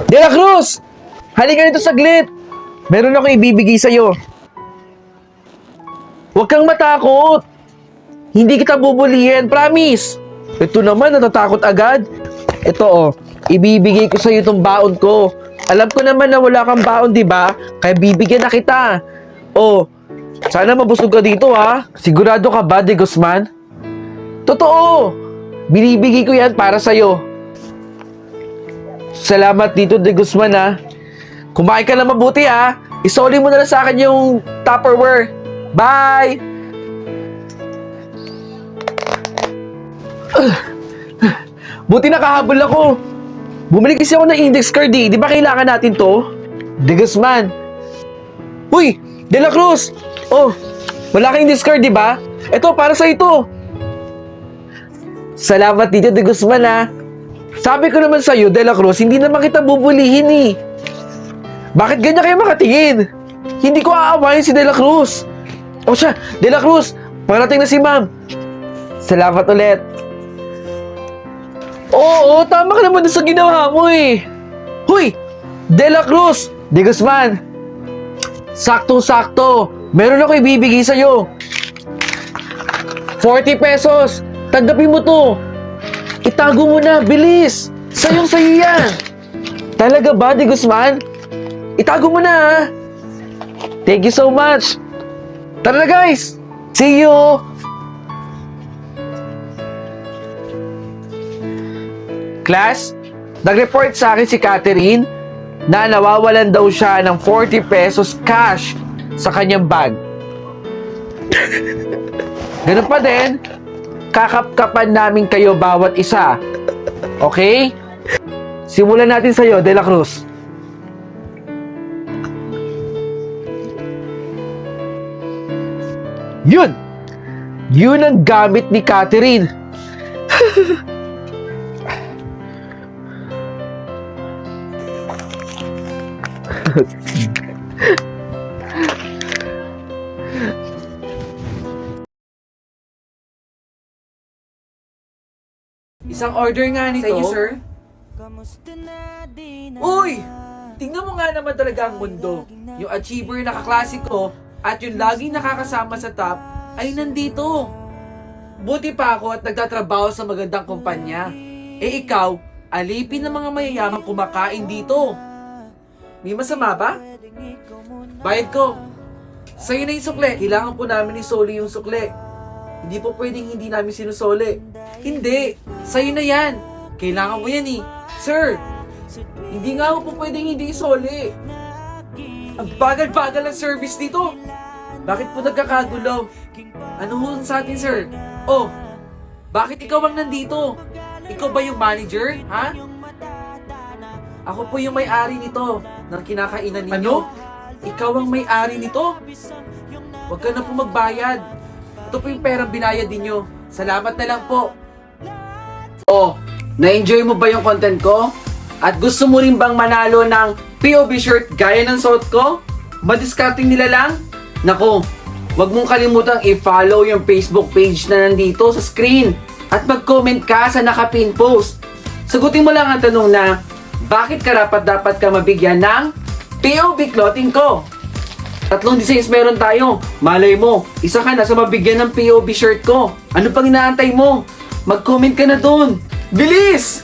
De La Cruz! Halika nito saglit! Meron ako ibibigay sa'yo. Huwag kang matakot! Hindi kita bubulihin, promise! Ito naman, natatakot agad. Ito oh, ibibigay ko sa'yo itong baon ko. Alam ko naman na wala kang baon, di ba? Kaya bibigyan na kita. Oh, sana mabusog ka dito ha. Sigurado ka ba, De Guzman? Totoo! Binibigay ko yan para sa'yo. Salamat dito, De Guzman ha. Kumain ka na mabuti ha. Isoli mo na lang sa akin yung Tupperware. Bye! Buti nakahabol ako. Bumili kasi ako ng index card eh. Di ba kailangan natin to? De Guzman. Uy! De La Cruz! Oh, wala kang index card, di ba? Ito, para sa ito. Salamat dito, De Guzman ha. Sabi ko naman sa'yo, De La Cruz, hindi naman kita bubulihin eh. Bakit ganyan kayo makatingin? Hindi ko aawayin si De La Cruz. O siya, De La Cruz, parating na si ma'am. Salamat ulit. Oo, tama ka naman sa ginawa mo eh. Huy! De La Cruz! De Guzman! Saktong-sakto. Meron ako ibibigay sa'yo. 40 pesos. Tanggapin mo to. Itago mo na, bilis. Sayong-sayo yan. Talaga ba, De Guzman? Itago mo na ha. Thank you so much. Tara na guys. See you. Class, nag-report sa akin si Catherine na nawawalan daw siya ng 40 pesos cash sa kanyang bag. Ganun pa din, kakapkapan namin kayo bawat isa. Okay? Simulan natin sa'yo, De La Cruz. Yun! Yun ang gamit ni Catherine. Isang order nga nito. Thank you, sir. Uy! Tingnan mo nga naman talaga ang mundo. Yung achiever na kaklasiko at yung laging nakakasama sa top ay nandito. Buti pa ako at nagtatrabaho sa magandang kumpanya. Eh ikaw, alipin ng mga mayayamang kumakain dito. May masama ba? Bayad ko. Sa'yo na yung sukle. Kailangan po namin isoli yung sukle. Hindi po pwedeng hindi namin sinusoli. Hindi. Sa'yo na yan. Kailangan mo yan eh. Sir, hindi nga po pwedeng hindi isoli. Ang bagal-bagal ng service dito. Bakit po nagkakagulo? Ano ho sa atin, sir? Oh, bakit ikaw ang nandito? Ikaw ba yung manager, ha? Ako po yung may-ari nito ng kinakainan ninyo. Ano? Ikaw ang may-ari nito? Huwag ka na po magbayad. Ito po yung perang binayad ninyo. Salamat na lang po. Oh, na-enjoy mo ba yung content ko? At gusto mo rin bang manalo ng POV shirt gaya ng suot ko? Madiscarding nila lang? Nako, huwag mong kalimutang i-follow yung Facebook page na nandito sa screen. At mag-comment ka sa nakapin post. Sagutin mo lang ang tanong na, bakit karapat-dapat ka mabigyan ng POV clothing ko? 3 designs meron tayo. Malay mo, isa ka na sa mabigyan ng POV shirt ko. Ano pang inaantay mo? Mag-comment ka na doon. Bilis!